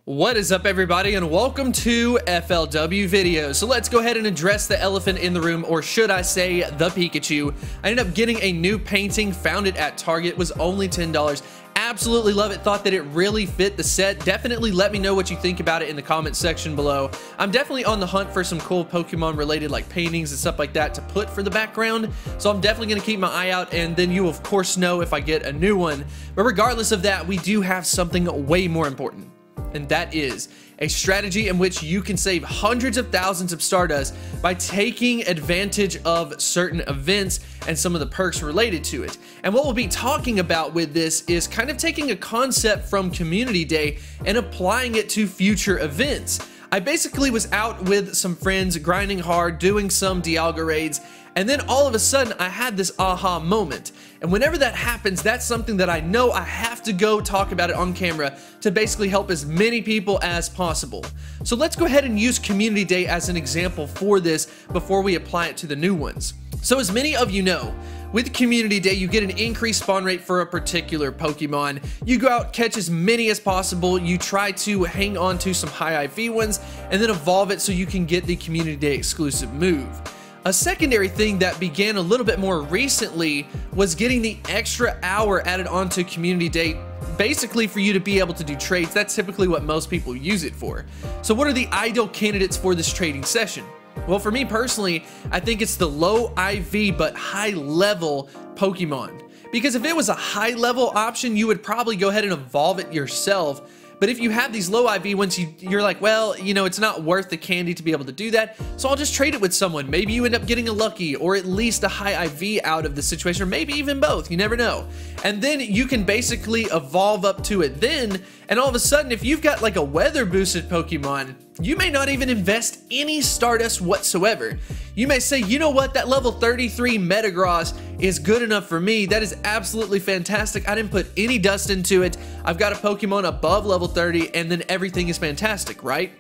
What is up, everybody, and welcome to FLW videos. So let's go ahead and address the elephant in the room, or should I say the Pikachu. I ended up getting a new painting, found it at Target, it was only $10. Absolutely love it, thought that it really fit the set. Definitely let me know what you think about it in the comment section below. I'm definitely on the hunt for some cool Pokemon related like paintings and stuff like that to put for the background, so I'm definitely going to keep my eye out, and then you of course know if I get a new one. But regardless of that, we do have something way more important. And that is a strategy in which you can save hundreds of thousands of Stardust by taking advantage of certain events and some of the perks related to it. And what we'll be talking about with this is kind of taking a concept from Community Day and applying it to future events. I basically was out with some friends, grinding hard, doing some Dialga raids, and then all of a sudden I had this aha moment. And whenever that happens, that's something that I know I have to go talk about it on camera to basically help as many people as possible. So let's go ahead and use Community Day as an example for this before we apply it to the new ones. So as many of you know, with Community Day, you get an increased spawn rate for a particular Pokemon. You go out, catch as many as possible, you try to hang on to some high IV ones, and then evolve it so you can get the Community Day exclusive move. A secondary thing that began a little bit more recently was getting the extra hour added onto Community Day, basically for you to be able to do trades. That's typically what most people use it for. So what are the ideal candidates for this trading session? Well, for me personally, I think it's the low IV but high level Pokemon. Because if it was a high level option, you would probably go ahead and evolve it yourself. But if you have these low IV ones, you're like, well, you know, it's not worth the candy to be able to do that, so I'll just trade it with someone. Maybe you end up getting a Lucky, or at least a high IV out of the situation, or maybe even both, you never know. And then you can basically evolve up to it then, and all of a sudden, if you've got like a weather boosted Pokemon, you may not even invest any Stardust whatsoever. You may say, you know what, that level 33 Metagross is good enough for me. That is absolutely fantastic. I didn't put any dust into it. I've got a Pokemon above level 30, and then everything is fantastic, right?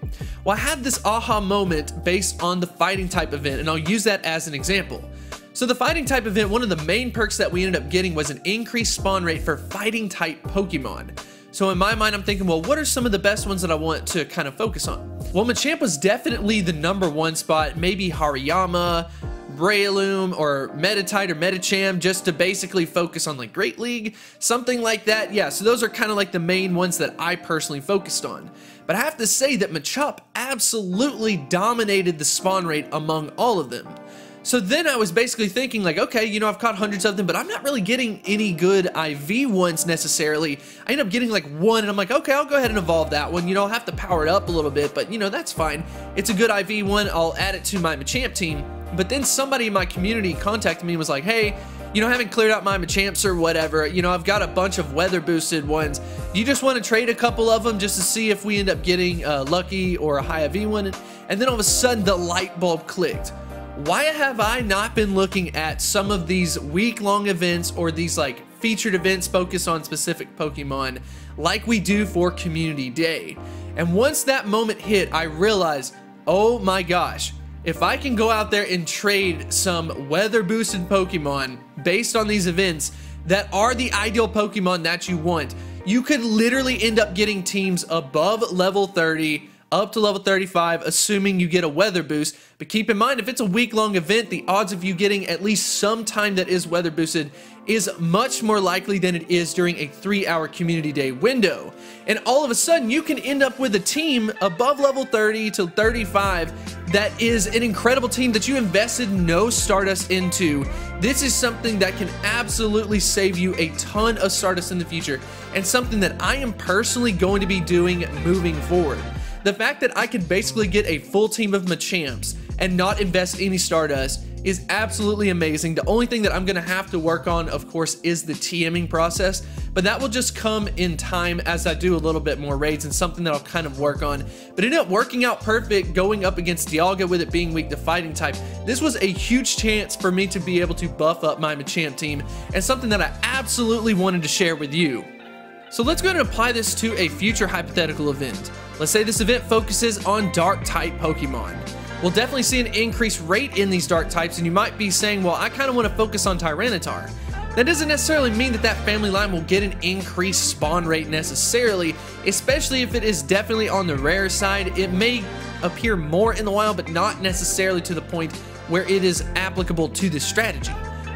Well, I had this aha moment based on the fighting type event, and I'll use that as an example. So the fighting type event, one of the main perks that we ended up getting was an increased spawn rate for fighting type Pokemon. So in my mind, I'm thinking, well, what are some of the best ones that I want to kind of focus on? Well, Machamp was definitely the #1 spot, maybe Hariyama, Breloom, or Meditite or Medicham, just to basically focus on like Great League, something like that. Yeah, so those are kind of like the main ones that I personally focused on. But I have to say that Machamp absolutely dominated the spawn rate among all of them. So then I was basically thinking like, okay, you know, I've caught hundreds of them, but I'm not really getting any good IV ones necessarily. I end up getting like one, and I'm like, okay, I'll go ahead and evolve that one. You know, I'll have to power it up a little bit, but you know, that's fine. It's a good IV one. I'll add it to my Machamp team. But then somebody in my community contacted me and was like, hey, you know, I haven't cleared out my Machamps or whatever. You know, I've got a bunch of weather boosted ones. You just want to trade a couple of them just to see if we end up getting a Lucky or a high IV one. And then all of a sudden the light bulb clicked. Why have I not been looking at some of these week-long events or these like featured events focused on specific Pokemon like we do for Community Day? And once that moment hit, I realized, oh my gosh, if I can go out there and trade some weather-boosted Pokemon based on these events that are the ideal Pokemon that you want, you could literally end up getting teams above level 30, up to level 35, assuming you get a weather boost. But keep in mind, if it's a week-long event, the odds of you getting at least some time that is weather boosted is much more likely than it is during a 3-hour Community Day window. And all of a sudden, you can end up with a team above level 30 to 35 that is an incredible team that you invested no Stardust into. This is something that can absolutely save you a ton of Stardust in the future, and something that I am personally going to be doing moving forward. The fact that I could basically get a full team of Machamps and not invest any Stardust is absolutely amazing. The only thing that I'm going to have to work on, of course, is the TMing process, but that will just come in time as I do a little bit more raids, and something that I'll kind of work on. But it ended up working out perfect going up against Dialga with it being weak to fighting type. This was a huge chance for me to be able to buff up my Machamp team, and something that I absolutely wanted to share with you. So let's go ahead and apply this to a future hypothetical event. Let's say this event focuses on dark type Pokemon. We'll definitely see an increased rate in these dark types, and you might be saying, well, I kind of want to focus on Tyranitar. That doesn't necessarily mean that that family line will get an increased spawn rate necessarily, especially if it is definitely on the rare side. It may appear more in the wild, but not necessarily to the point where it is applicable to this strategy.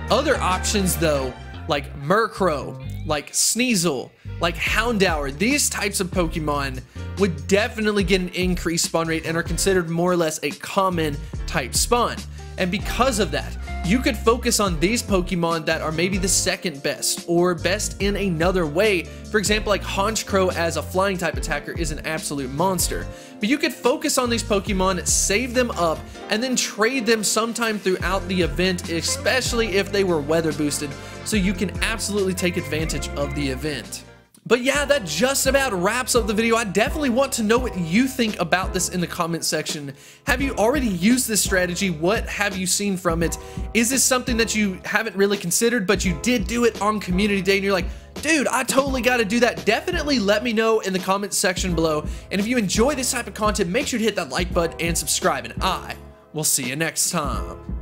Other options though, like Murkrow, like Sneasel, like Houndour, these types of Pokemon would definitely get an increased spawn rate and are considered more or less a common type spawn. And because of that, you could focus on these Pokemon that are maybe the second best or best in another way. For example, like Honchkrow as a flying type attacker is an absolute monster. But you could focus on these Pokemon, save them up, and then trade them sometime throughout the event, especially if they were weather boosted, so you can absolutely take advantage of the event. But yeah, that just about wraps up the video. I definitely want to know what you think about this in the comment section. Have you already used this strategy? What have you seen from it? Is this something that you haven't really considered, but you did do it on community day and you're like, dude, I totally got to do that? Definitely let me know in the comment section below. And if you enjoy this type of content, make sure to hit that like button and subscribe, and I will see you next time.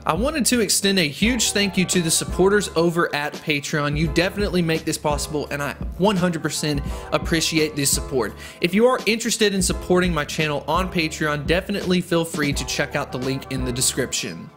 I wanted to extend a huge thank you to the supporters over at Patreon. You definitely make this possible, and I 100% appreciate this support. If you are interested in supporting my channel on Patreon, definitely feel free to check out the link in the description.